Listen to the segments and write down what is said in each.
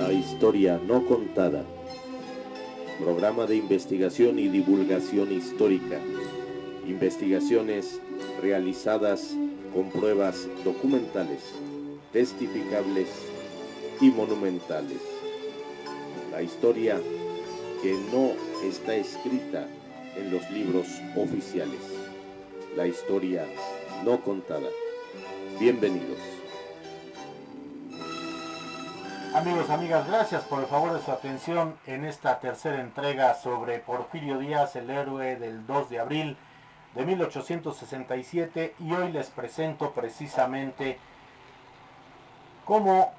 La historia no contada. Programa de investigación y divulgación histórica. Investigaciones realizadas con pruebas documentales, testificables y monumentales. La historia que no está escrita en los libros oficiales. La historia no contada. Bienvenidos. Amigos, amigas, gracias por el favor de su atención en esta tercera entrega sobre Porfirio Díaz, el héroe del 2 de abril de 1867, y hoy les presento precisamente cómo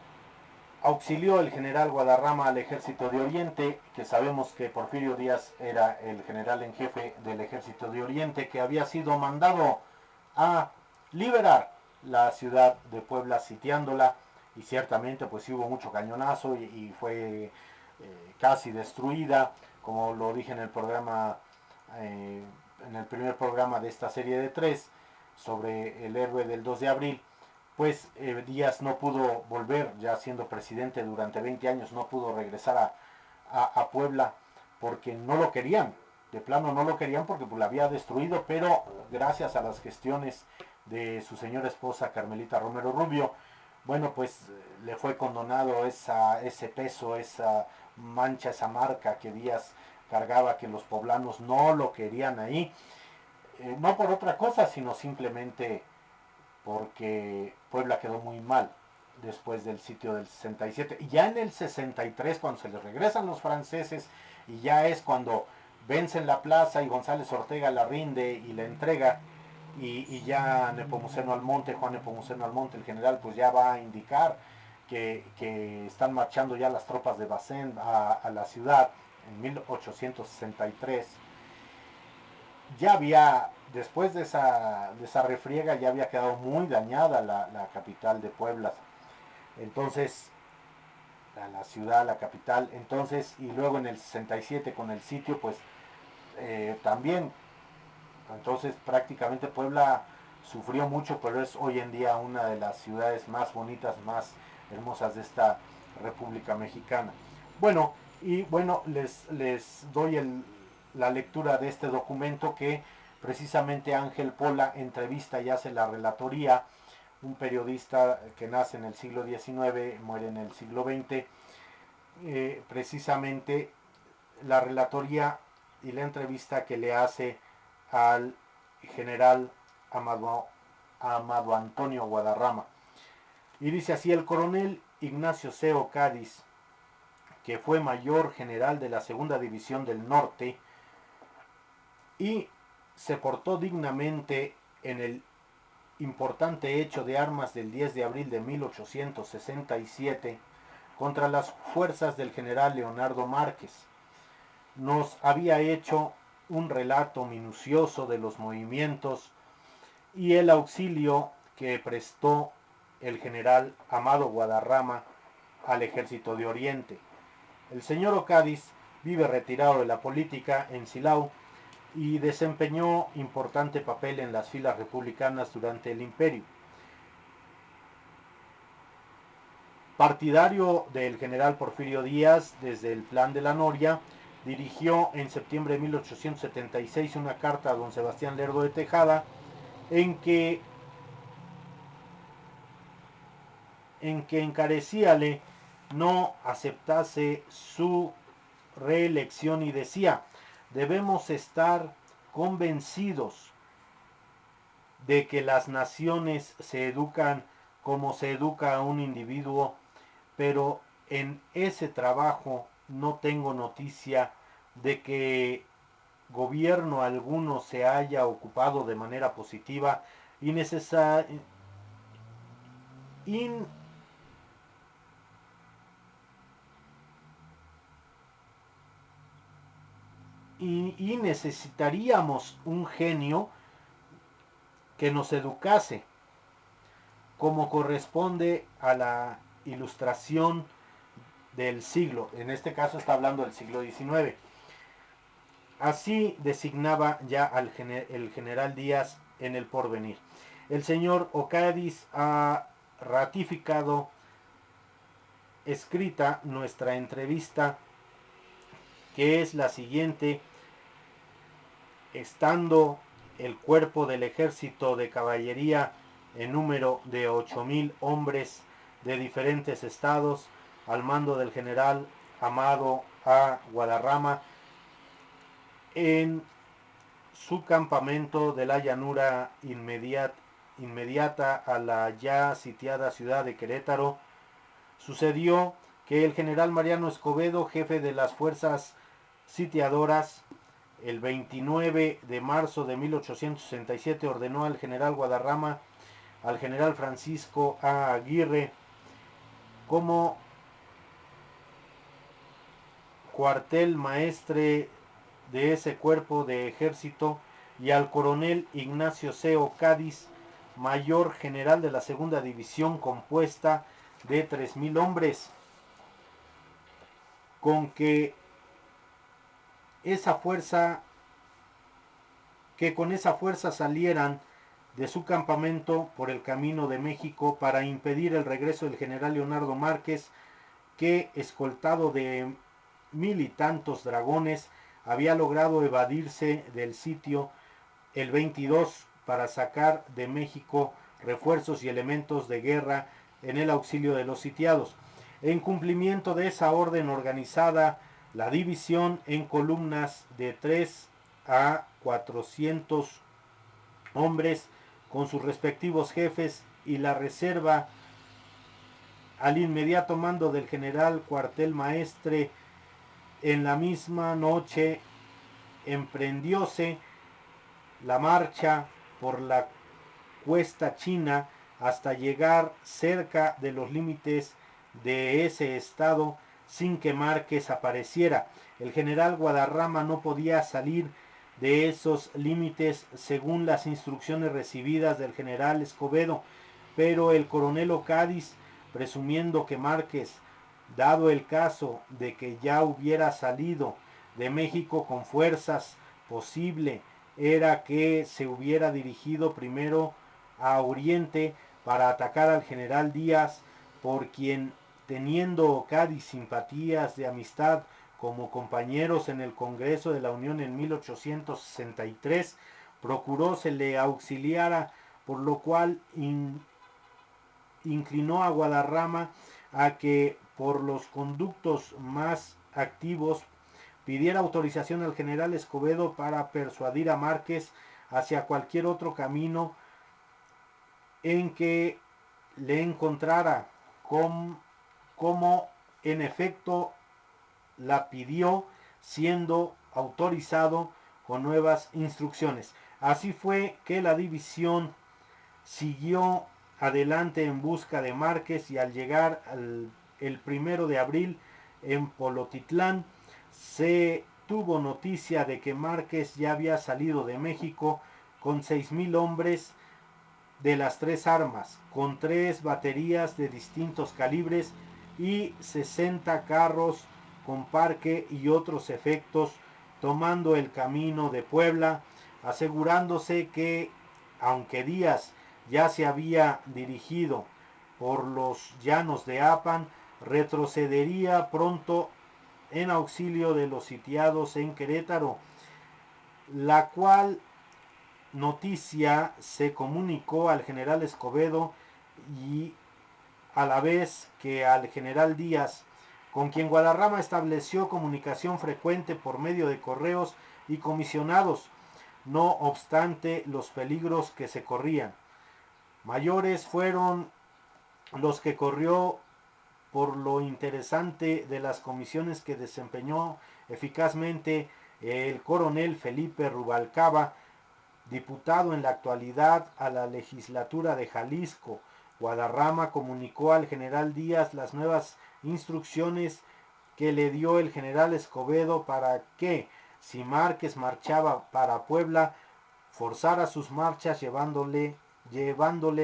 auxilió el general Guadarrama al ejército de Oriente, que sabemos que Porfirio Díaz era el general en jefe del ejército de Oriente, que había sido mandado a liberar la ciudad de Puebla sitiándola, y ciertamente pues sí hubo mucho cañonazo y fue casi destruida, como lo dije en el programa, en el primer programa de esta serie de 3 sobre el héroe del 2 de abril. Pues Díaz no pudo volver, ya siendo presidente durante 20 años, no pudo regresar a Puebla porque no lo querían, de plano no lo querían porque pues, la había destruido, pero gracias a las gestiones de su señora esposa Carmelita Romero Rubio, bueno, pues le fue condonado ese peso, esa mancha, esa marca que Díaz cargaba, que los poblanos no lo querían ahí, no por otra cosa, sino simplemente porque Puebla quedó muy mal después del sitio del 67. Y ya en el 63, cuando se les regresan los franceses, y ya es cuando vencen la plaza y González Ortega la rinde y la entrega, y ya Nepomuceno Almonte, Juan Nepomuceno Almonte, el general, pues ya va a indicar que están marchando ya las tropas de Bazán a la ciudad en 1863. Ya había, después de esa refriega, ya había quedado muy dañada la capital de Puebla. Entonces, la ciudad, la capital. Entonces, y luego en el 67 con el sitio, pues también. Entonces, prácticamente Puebla sufrió mucho, pero es hoy en día una de las ciudades más bonitas, más hermosas de esta República Mexicana. Bueno, y bueno, les doy la lectura de este documento que precisamente Ángel Pola entrevista y hace la relatoría, un periodista que nace en el siglo XIX, muere en el siglo XX, precisamente la relatoría y la entrevista que le hace al general Amado Antonio Guadarrama. Y dice así: el coronel Ignacio Seo Cádiz, que fue mayor general de la segunda división del norte y se portó dignamente en el importante hecho de armas del 10 de abril de 1867 contra las fuerzas del general Leonardo Márquez. Nos había hecho un relato minucioso de los movimientos y el auxilio que prestó el general Amado Guadarrama al ejército de Oriente. El señor O'Cadiz vive retirado de la política en Silao y desempeñó importante papel en las filas republicanas durante el imperio. Partidario del general Porfirio Díaz desde el Plan de la Noria, dirigió en septiembre de 1876 una carta a don Sebastián Lerdo de Tejada en que encarecíale no aceptase su reelección y decía: debemos estar convencidos de que las naciones se educan como se educa a un individuo, pero en ese trabajo no tengo noticia de que gobierno alguno se haya ocupado de manera positiva y necesaria y necesitaríamos un genio que nos educase como corresponde a la ilustración del siglo. En este caso está hablando del siglo XIX. Así designaba ya el general Díaz en el porvenir. El señor O'Cadiz ha ratificado escrita nuestra entrevista, que es la siguiente. Estando el cuerpo del ejército de caballería en número de 8,000 hombres de diferentes estados, al mando del general Amado A. Guadarrama, en su campamento de la llanura inmediata a la ya sitiada ciudad de Querétaro, sucedió que el general Mariano Escobedo, jefe de las fuerzas sitiadoras, el 29 de marzo de 1867 ordenó al general Guadarrama, al general Francisco A. Aguirre, como cuartel maestre de ese cuerpo de ejército, y al coronel Ignacio C.O. Cádiz, mayor general de la segunda división, compuesta de 3,000 hombres, con que con esa fuerza salieran de su campamento por el camino de México para impedir el regreso del general Leonardo Márquez, que, escoltado de 1,000 y tantos dragones, había logrado evadirse del sitio el 22 para sacar de México refuerzos y elementos de guerra en el auxilio de los sitiados. En cumplimiento de esa orden organizada, la división, en columnas de 3 a 400 hombres con sus respectivos jefes, y la reserva, al inmediato mando del general cuartel maestre, en la misma noche emprendióse la marcha por la cuesta china hasta llegar cerca de los límites de ese estado sin que Márquez apareciera. El general Guadarrama no podía salir de esos límites según las instrucciones recibidas del general Escobedo, pero el coronel O'Cádiz, presumiendo que Márquez, dado el caso de que ya hubiera salido de México con fuerzas, posible era que se hubiera dirigido primero a Oriente para atacar al general Díaz, por quien, teniendo Cádiz simpatías de amistad como compañeros en el Congreso de la Unión en 1863, procuró se le auxiliara, por lo cual inclinó a Guadarrama a que por los conductos más activos pidiera autorización al general Escobedo para persuadir a Márquez hacia cualquier otro camino en que le encontrara, como en efecto la pidió, siendo autorizado con nuevas instrucciones. Así fue que la división siguió adelante en busca de Márquez, y al llegar el 1 de abril en Polotitlán, se tuvo noticia de que Márquez ya había salido de México con 6,000 hombres de las 3 armas, con 3 baterías de distintos calibres y 60 carros con parque y otros efectos, tomando el camino de Puebla, asegurándose que, aunque Díaz ya se había dirigido por los llanos de Apan, retrocedería pronto en auxilio de los sitiados en Querétaro, la cual noticia se comunicó al general Escobedo y a la vez que al general Díaz, con quien Guadarrama estableció comunicación frecuente por medio de correos y comisionados, no obstante los peligros que se corrían. Mayores fueron los que corrió por lo interesante de las comisiones que desempeñó eficazmente el coronel Felipe Rubalcaba, diputado en la actualidad a la legislatura de Jalisco. Guadarrama comunicó al general Díaz las nuevas instrucciones que le dio el general Escobedo para que, si Márquez marchaba para Puebla, forzara sus marchas llevándole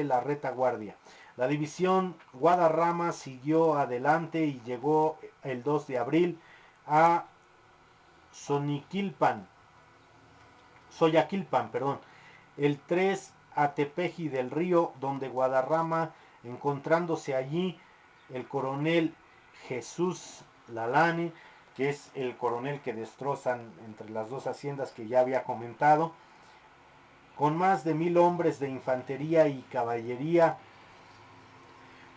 la retaguardia. La división Guadarrama siguió adelante y llegó el 2 de abril a Soyaquilpan, el 3 a Tepeji del Río, donde Guadarrama, encontrándose allí el coronel Jesús Lalane, que es el coronel que destrozan entre las dos haciendas que ya había comentado, con más de 1000 hombres de infantería y caballería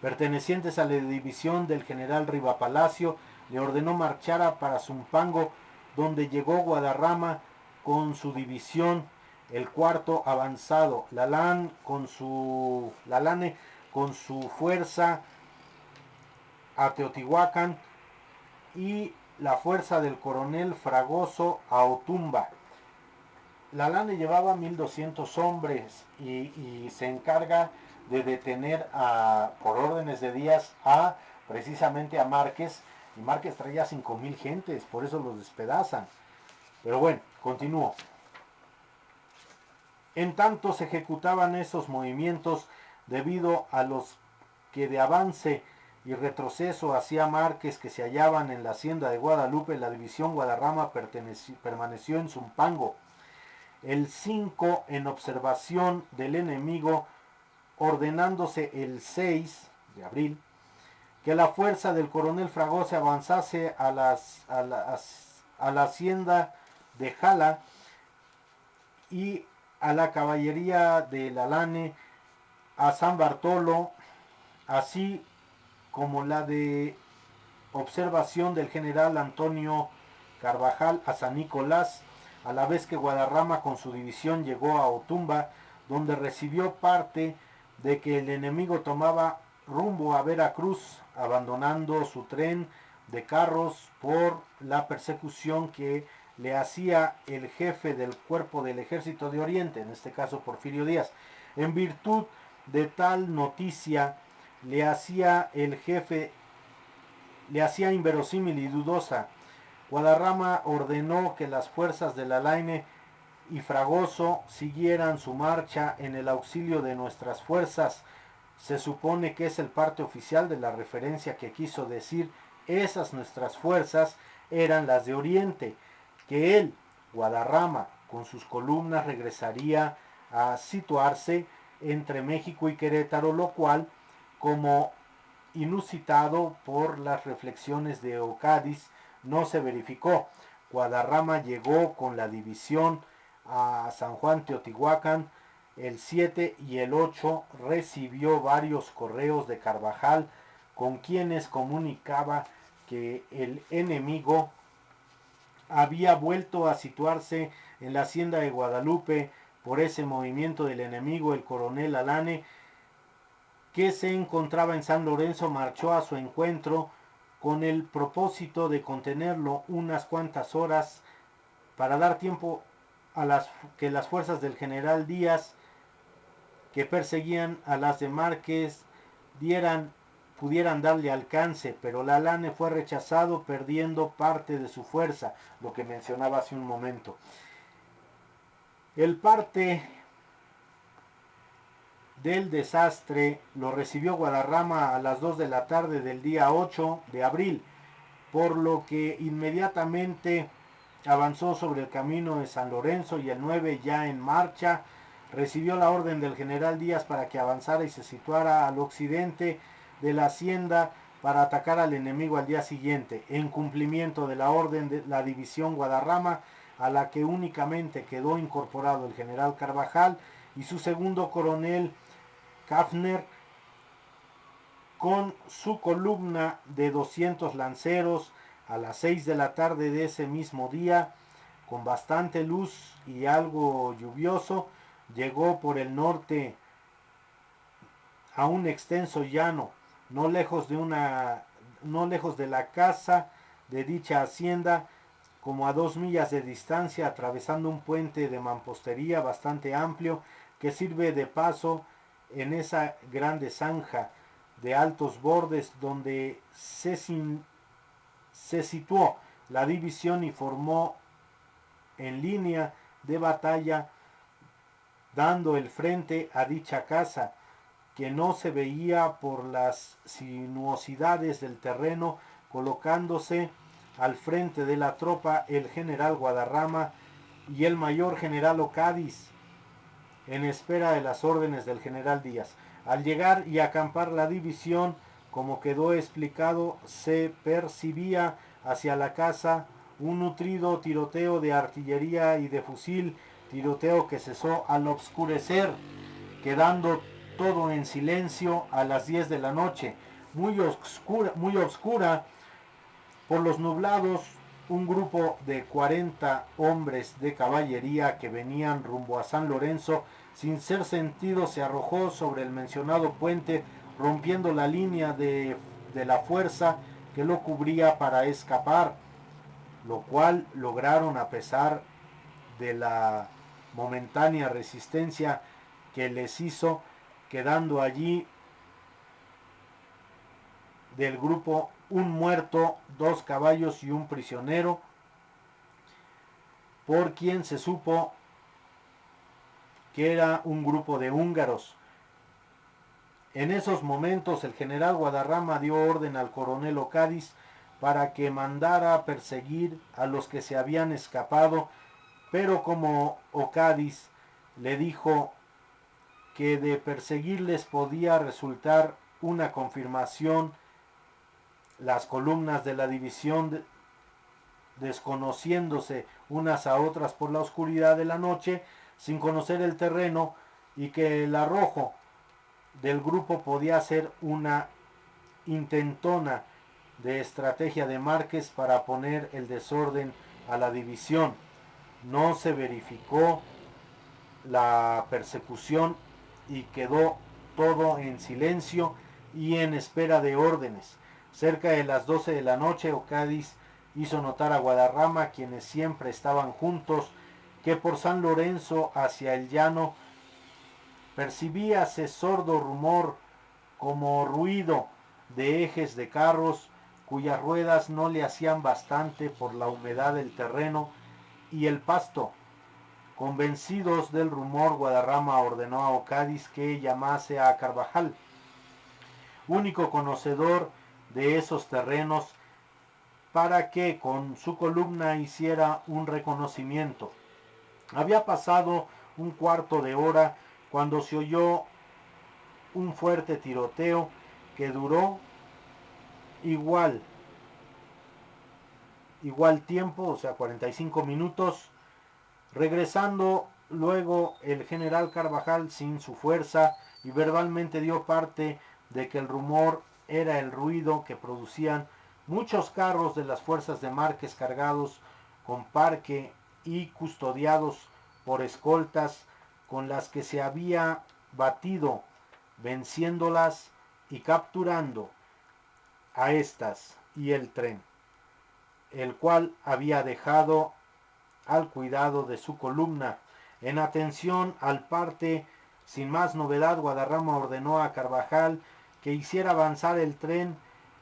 pertenecientes a la división del general Rivapalacio, le ordenó marchar para Zumpango, donde llegó Guadarrama con su división, el cuarto avanzado, Lalane con su fuerza a Teotihuacán y la fuerza del coronel Fragoso a Otumba. Lalane llevaba 1200 hombres y se encarga de detener por órdenes de Díaz precisamente a Márquez, y Márquez traía 5000 gentes, por eso los despedazan. Pero bueno, continúo. En tanto se ejecutaban esos movimientos debido a los que de avance y retroceso hacía Márquez, que se hallaban en la hacienda de Guadalupe, la división Guadarrama permaneció en Zumpango. El 5 en observación del enemigo, ordenándose el 6 de abril que la fuerza del coronel Fragoso avanzase a la hacienda de Jala y a la caballería de Lalane a San Bartolo, así como la de observación del general Antonio Carvajal a San Nicolás, a la vez que Guadarrama con su división llegó a Otumba, donde recibió parte de que el enemigo tomaba rumbo a Veracruz, abandonando su tren de carros por la persecución que le hacía el jefe del cuerpo del Ejército de Oriente, en este caso Porfirio Díaz. En virtud de tal noticia, le hacía inverosímil y dudosa. Guadarrama ordenó que las fuerzas de Lalane y Fragoso siguieran su marcha en el auxilio de nuestras fuerzas. Se supone que es el parte oficial de la referencia que quiso decir esas nuestras fuerzas eran las de Oriente, que él, Guadarrama, con sus columnas regresaría a situarse entre México y Querétaro, lo cual, como inusitado por las reflexiones de Ocádiz, no se verificó. Guadarrama llegó con la división a San Juan Teotihuacán el 7 y el 8, recibió varios correos de Carvajal con quienes comunicaba que el enemigo había vuelto a situarse en la hacienda de Guadalupe. Por ese movimiento del enemigo, el coronel Lalane, que se encontraba en San Lorenzo, marchó a su encuentro con el propósito de contenerlo unas cuantas horas para dar tiempo a que las fuerzas del general Díaz, que perseguían a las de Márquez, pudieran darle alcance, pero Lalane fue rechazado, perdiendo parte de su fuerza, lo que mencionaba hace un momento. El parte del desastre lo recibió Guadarrama a las 2 de la tarde del día 8 de abril, por lo que inmediatamente avanzó sobre el camino de San Lorenzo, y el 9, ya en marcha, recibió la orden del general Díaz para que avanzara y se situara al occidente de la hacienda para atacar al enemigo al día siguiente, en cumplimiento de la orden de la división Guadarrama, a la que únicamente quedó incorporado el general Carvajal y su segundo coronel Kafner, con su columna de 200 lanceros. A las 6 de la tarde de ese mismo día, con bastante luz y algo lluvioso, llegó por el norte a un extenso llano, no lejos de la casa de dicha hacienda, como a 2 millas de distancia, atravesando un puente de mampostería bastante amplio que sirve de paso en esa grande zanja de altos bordes donde se situó la división y formó en línea de batalla, dando el frente a dicha casa, que no se veía por las sinuosidades del terreno, colocándose al frente de la tropa el general Guadarrama y el mayor general Ocádiz, en espera de las órdenes del general Díaz. Al llegar y acampar la división, como quedó explicado, se percibía hacia la casa un nutrido tiroteo de artillería y de fusil, tiroteo que cesó al oscurecer, quedando todo en silencio a las 10 de la noche, muy oscura por los nublados. Un grupo de 40 hombres de caballería que venían rumbo a San Lorenzo, sin ser sentido, se arrojó sobre el mencionado puente, rompiendo la línea de la fuerza que lo cubría para escapar, lo cual lograron a pesar de la momentánea resistencia que les hizo, quedando allí del grupo un muerto, 2 caballos y un prisionero, por quien se supo que era un grupo de húngaros. En esos momentos el general Guadarrama dio orden al coronel Ocádiz para que mandara a perseguir a los que se habían escapado, pero como Ocádiz le dijo que de perseguirles podía resultar una confirmación, las columnas de la división, desconociéndose unas a otras por la oscuridad de la noche, sin conocer el terreno, y que el arrojo del grupo podía ser una intentona de estrategia de Márquez para poner el desorden a la división. No se verificó la persecución y quedó todo en silencio y en espera de órdenes. Cerca de las 12 de la noche, Ocádiz hizo notar a Guadarrama, quienes siempre estaban juntos, que por San Lorenzo hacia el llano percibíase sordo rumor como ruido de ejes de carros cuyas ruedas no le hacían bastante por la humedad del terreno y el pasto. Convencidos del rumor, Guadarrama ordenó a Ocádiz que llamase a Carvajal, único conocedor de esos terrenos, para que con su columna hiciera un reconocimiento. Había pasado un cuarto de hora cuando se oyó un fuerte tiroteo que duró igual tiempo, o sea 45 minutos, regresando luego el general Carvajal sin su fuerza, y verbalmente dio parte de que el rumor era el ruido que producían muchos carros de las fuerzas de Márquez cargados con parque y custodiados por escoltas con las que se había batido, venciéndolas y capturando a estas y el tren, el cual había dejado al cuidado de su columna. En atención al parte, sin más novedad, Guadarrama ordenó a Carvajal que hiciera avanzar el tren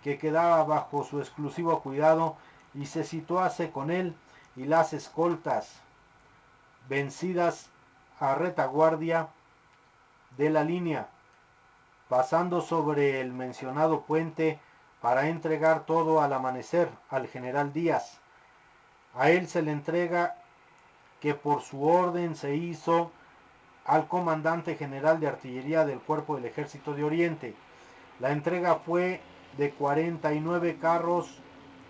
que quedaba bajo su exclusivo cuidado y se situase con él y las escoltas vencidas a retaguardia de la línea, pasando sobre el mencionado puente para entregar todo al amanecer al general Díaz. A él se le entrega que por su orden se hizo al comandante general de artillería del Cuerpo del Ejército de Oriente. La entrega fue de 49 carros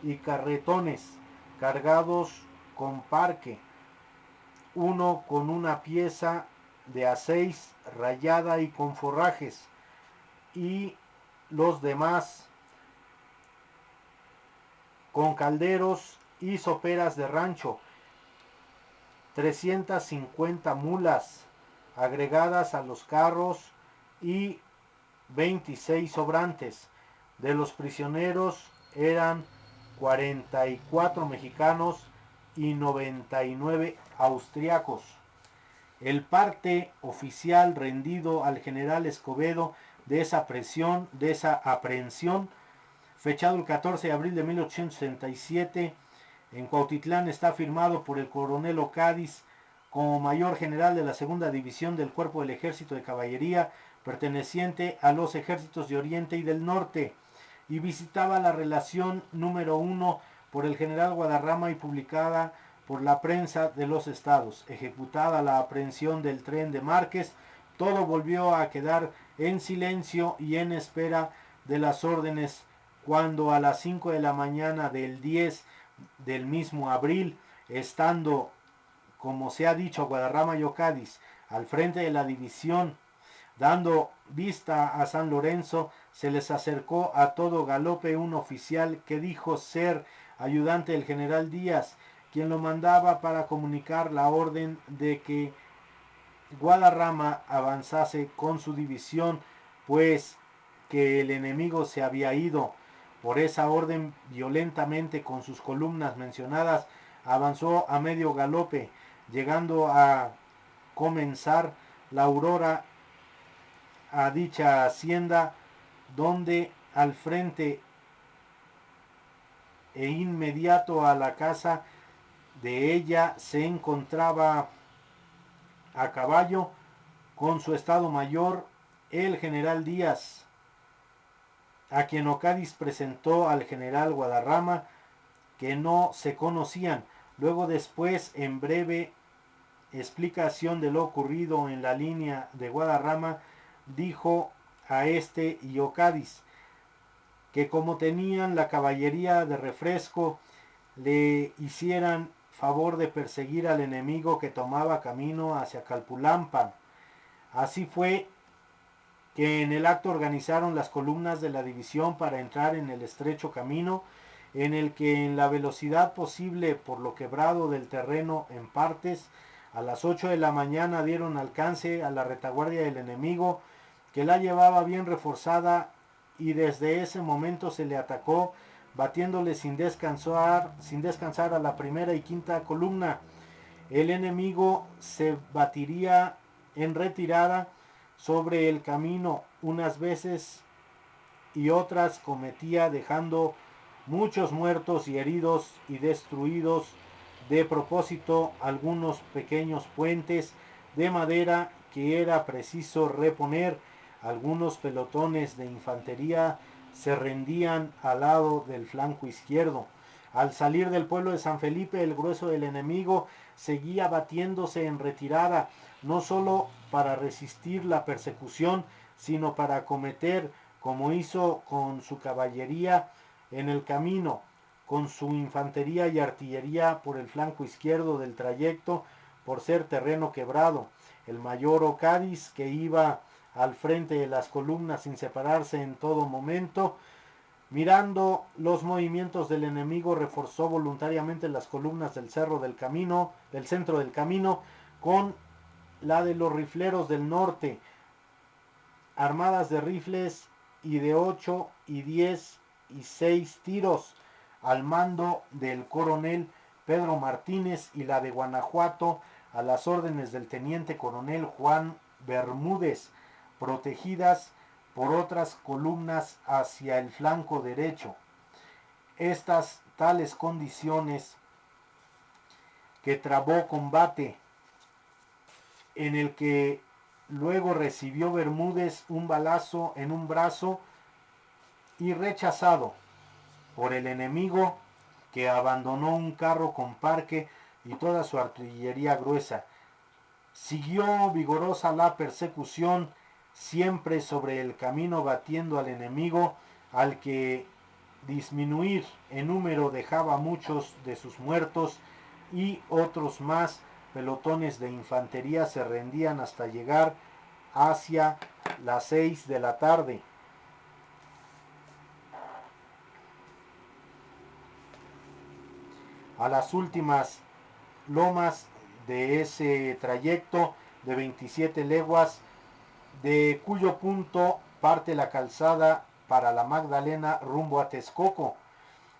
y carretones cargados con parque, uno con una pieza de A6 rayada y con forrajes, y los demás con calderos y soperas de rancho, 350 mulas agregadas a los carros y 26 sobrantes. De los prisioneros eran 44 mexicanos y 99 austriacos. El parte oficial rendido al general Escobedo de esa aprehensión, fechado el 14 de abril de 1867, en Cuautitlán, está firmado por el coronel Ocádiz como mayor general de la segunda división del Cuerpo del Ejército de Caballería, perteneciente a los ejércitos de Oriente y del Norte, y visitaba la relación número 1 por el general Guadarrama y publicada por la prensa de los estados. Ejecutada la aprehensión del tren de Márquez, todo volvió a quedar en silencio y en espera de las órdenes cuando a las 5 de la mañana del 10 del mismo abril, estando, como se ha dicho, Guadarrama y Ocádiz al frente de la división, dando vista a San Lorenzo, se les acercó a todo galope un oficial que dijo ser ayudante del general Díaz, quien lo mandaba para comunicar la orden de que Guadarrama avanzase con su división, pues que el enemigo se había ido. Por esa orden, violentamente con sus columnas mencionadas, avanzó a medio galope, llegando a comenzar la aurora a dicha hacienda, donde al frente e inmediato a la casa de ella se encontraba a caballo con su estado mayor el general Díaz, a quien Ocádiz presentó al general Guadarrama, que no se conocían. Luego después, en breve explicación de lo ocurrido en la línea de Guadarrama, dijo a este y Ocádiz que como tenían la caballería de refresco, le hicieran favor de perseguir al enemigo que tomaba camino hacia Calpulampa. Así fue que en el acto organizaron las columnas de la división para entrar en el estrecho camino, en el que en la velocidad posible por lo quebrado del terreno en partes, a las 8 de la mañana dieron alcance a la retaguardia del enemigo, que la llevaba bien reforzada, y desde ese momento se le atacó, batiéndole sin descansar a la primera y quinta columna. El enemigo se batiría en retirada sobre el camino unas veces y otras cometía, dejando muchos muertos y heridos y destruidos de propósito algunos pequeños puentes de madera que era preciso reponer. Algunos pelotones de infantería se rendían al lado del flanco izquierdo. Al salir del pueblo de San Felipe, el grueso del enemigo seguía batiéndose en retirada, no solo para resistir la persecución, sino para acometer, como hizo con su caballería en el camino, con su infantería y artillería por el flanco izquierdo del trayecto, por ser terreno quebrado. El mayor Ocádiz, que iba al frente de las columnas sin separarse en todo momento, mirando los movimientos del enemigo, reforzó voluntariamente las columnas del cerro del camino, del centro del camino, con la de los rifleros del norte, armadas de rifles y de 8 y 10 y 6 tiros, al mando del coronel Pedro Martínez, y la de Guanajuato a las órdenes del teniente coronel Juan Bermúdez, protegidas por otras columnas hacia el flanco derecho. Estas tales condiciones que trabó combate, en el que luego recibió Bermúdez un balazo en un brazo y rechazado por el enemigo, que abandonó un carro con parque y toda su artillería gruesa. Siguió vigorosa la persecución, siempre sobre el camino batiendo al enemigo, al que disminuir en número dejaba muchos de sus muertos, y otros más pelotones de infantería se rendían hasta llegar hacia las 6 de la tarde. A las últimas lomas de ese trayecto de 27 leguas, de cuyo punto parte la calzada para la Magdalena rumbo a Texcoco,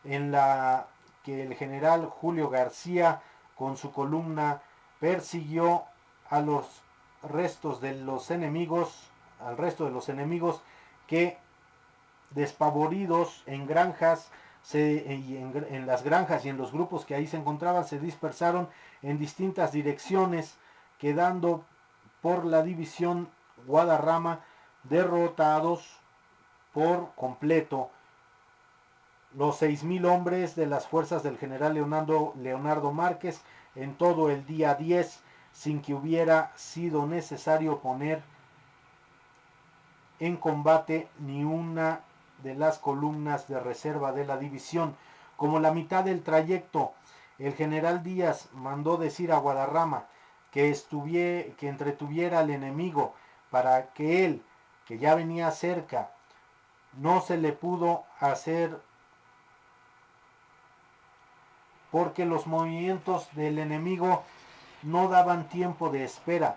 en la que el general Julio García con su columna persiguió a los restos de los enemigos, al resto de los enemigos, que despavoridos en granjas, en las granjas y en los grupos que ahí se encontraban, se dispersaron en distintas direcciones, quedando por la división Guadarrama derrotados por completo los 6,000 hombres de las fuerzas del general Leonardo Márquez en todo el día 10, sin que hubiera sido necesario poner en combate ni una de las columnas de reserva de la división. Como la mitad del trayecto, el general Díaz mandó decir a Guadarrama que entretuviera al enemigo para que él, que ya venía cerca, no se le pudo hacer porque los movimientos del enemigo no daban tiempo de espera.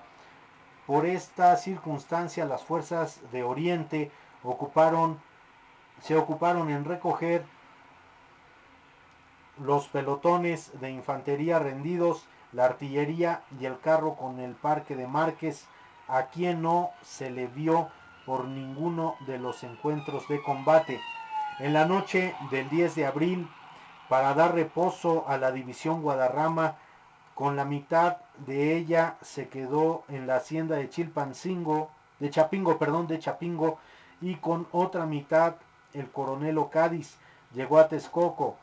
Por esta circunstancia las fuerzas de Oriente se ocuparon en recoger los pelotones de infantería rendidos, la artillería y el carro con el parque de Márquez, a quien no se le vio por ninguno de los encuentros de combate. En la noche del 10 de abril, para dar reposo a la división Guadarrama, con la mitad de ella se quedó en la hacienda de Chapingo, y con otra mitad el coronel Ocádiz llegó a Texcoco,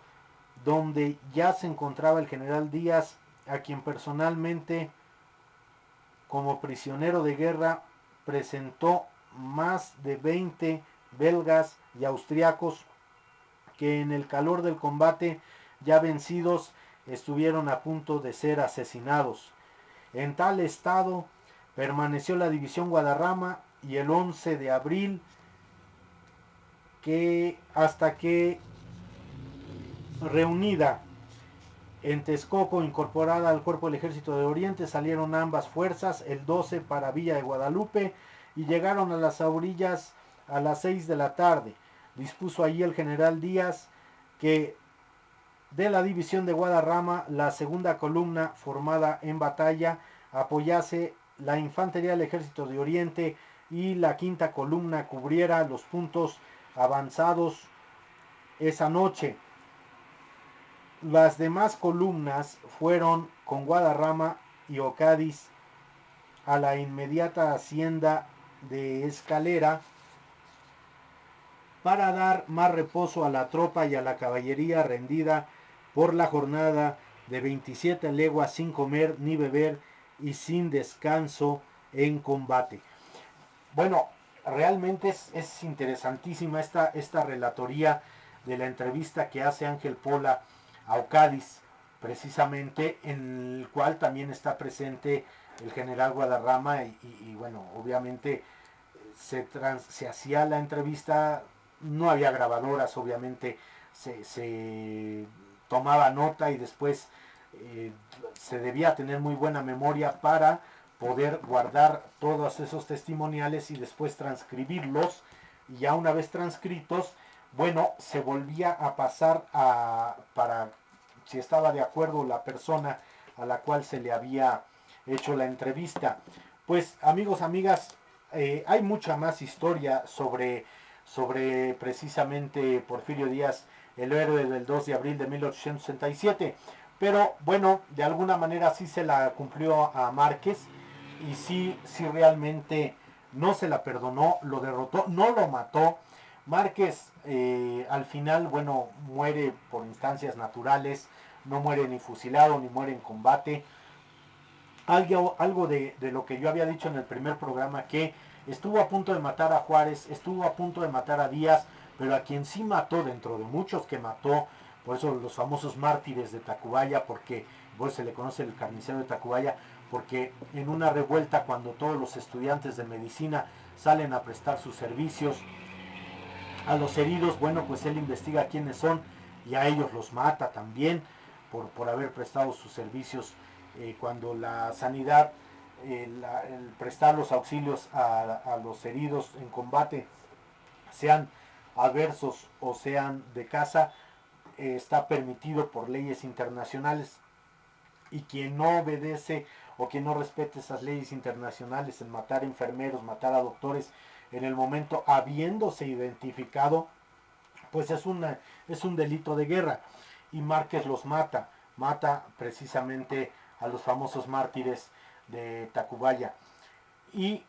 donde ya se encontraba el general Díaz, a quien personalmente, como prisionero de guerra, presentó más de 20 belgas y austriacos que en el calor del combate, ya vencidos, estuvieron a punto de ser asesinados. En tal estado permaneció la división Guadarrama y el 11 de abril hasta que reunida en Texcoco, incorporada al cuerpo del Ejército de Oriente, salieron ambas fuerzas el 12 para Villa de Guadalupe y llegaron a las orillas a las 6 de la tarde. Dispuso allí el general Díaz que de la división de Guadarrama, la segunda columna formada en batalla apoyase la infantería del Ejército de Oriente y la quinta columna cubriera los puntos avanzados esa noche. Las demás columnas fueron con Guadarrama y Ocádiz a la inmediata hacienda de Escalera para dar más reposo a la tropa y a la caballería rendida por la jornada de 27 leguas sin comer ni beber y sin descanso en combate. Bueno, realmente es interesantísima esta relatoría de la entrevista que hace Ángel Pola a Ocádiz, precisamente, en el cual también está presente el general Guadarrama y bueno, obviamente se hacía la entrevista, no había grabadoras, obviamente se tomaba nota y después se debía tener muy buena memoria para poder guardar todos esos testimoniales y después transcribirlos, y ya una vez transcritos, bueno, se volvía a pasar para si estaba de acuerdo la persona a la cual se le había hecho la entrevista. Pues amigos, amigas, hay mucha más historia sobre precisamente Porfirio Díaz, el héroe del 2 de abril de 1867. Pero bueno, de alguna manera sí se la cumplió a Márquez y sí realmente no se la perdonó, lo derrotó, no lo mató. Márquez al final, bueno, muere por instancias naturales, no muere ni fusilado ni muere en combate. Algo de lo que yo había dicho en el primer programa, que estuvo a punto de matar a Juárez, estuvo a punto de matar a Díaz, pero a quien sí mató, dentro de muchos que mató, por eso los famosos mártires de Tacubaya, porque pues, se le conoce el carnicero de Tacubaya, porque en una revuelta, cuando todos los estudiantes de medicina salen a prestar sus servicios a los heridos, bueno, pues él investiga quiénes son y a ellos los mata también por haber prestado sus servicios cuando la sanidad, el prestar los auxilios a los heridos en combate, sean adversos o sean de casa, está permitido por leyes internacionales, y quien no obedece o quien no respete esas leyes internacionales en matar enfermeros, matar a doctores en el momento habiéndose identificado, pues es un delito de guerra, y Márquez los mata precisamente a los famosos mártires de Tacubaya. Y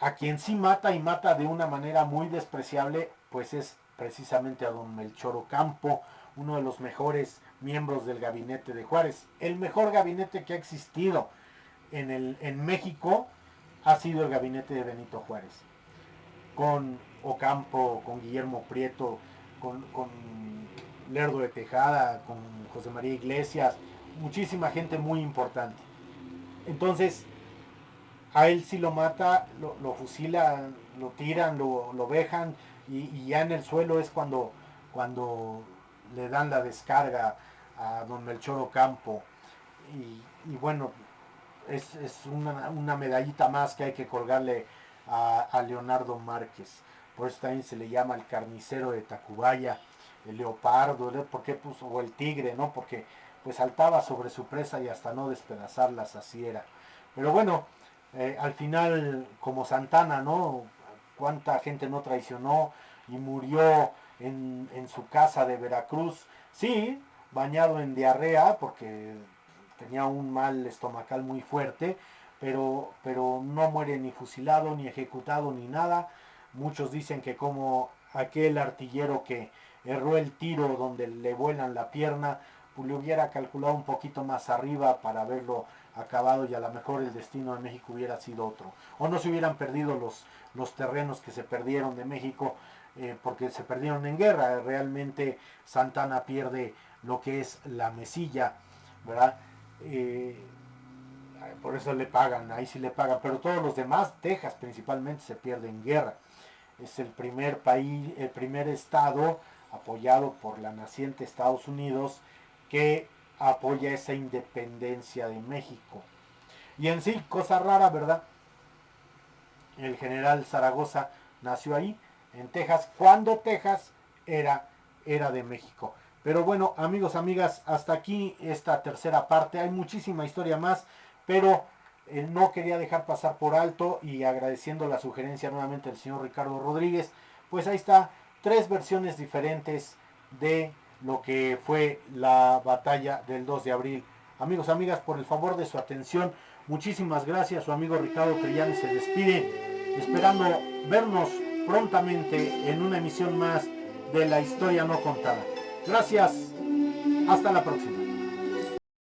a quien sí mata, y mata de una manera muy despreciable, pues es precisamente a don Melchor Ocampo, uno de los mejores miembros del gabinete de Juárez. El mejor gabinete que ha existido en México ha sido el gabinete de Benito Juárez. con Ocampo, con Guillermo Prieto, con Lerdo de Tejada, con José María Iglesias, muchísima gente muy importante. Entonces, a él si lo mata, lo fusilan, lo tiran, lo vejan y ya en el suelo es cuando le dan la descarga a don Melchor Ocampo. Y bueno, es una medallita más que hay que colgarle a Leonardo Márquez. Por eso también se le llama el carnicero de Tacubaya, el leopardo, ¿no? Porque, pues, o el tigre, ¿no? Porque pues saltaba sobre su presa y hasta no despedazarlas así era. Pero bueno, al final como Santana, ¿no? Cuánta gente no traicionó y murió en su casa de Veracruz. Sí, bañado en diarrea porque tenía un mal estomacal muy fuerte, pero no muere ni fusilado, ni ejecutado, ni nada. Muchos dicen que como aquel artillero que erró el tiro donde le vuelan la pierna, pues le hubiera calculado un poquito más arriba para haberlo acabado y a lo mejor el destino de México hubiera sido otro. O no se hubieran perdido los terrenos que se perdieron de México porque se perdieron en guerra. Realmente Santana pierde lo que es la Mesilla, ¿verdad? Eh, por eso le pagan, ahí sí le pagan, pero todos los demás, Texas principalmente, se pierde en guerra. Es el primer país, el primer estado apoyado por la naciente Estados Unidos que apoya esa independencia de México. Y en sí, cosa rara, ¿verdad? El general Zaragoza nació ahí, en Texas, cuando Texas era de México. Pero bueno, amigos, amigas, hasta aquí esta tercera parte. Hay muchísima historia más, pero no quería dejar pasar por alto y agradeciendo la sugerencia nuevamente del señor Ricardo Rodríguez, pues ahí está, 3 versiones diferentes de lo que fue la batalla del 2 de abril. Amigos, amigas, por el favor de su atención, muchísimas gracias. Su amigo Ricardo Trillani se despide, esperando vernos prontamente en una emisión más de La Historia No Contada. Gracias, hasta la próxima.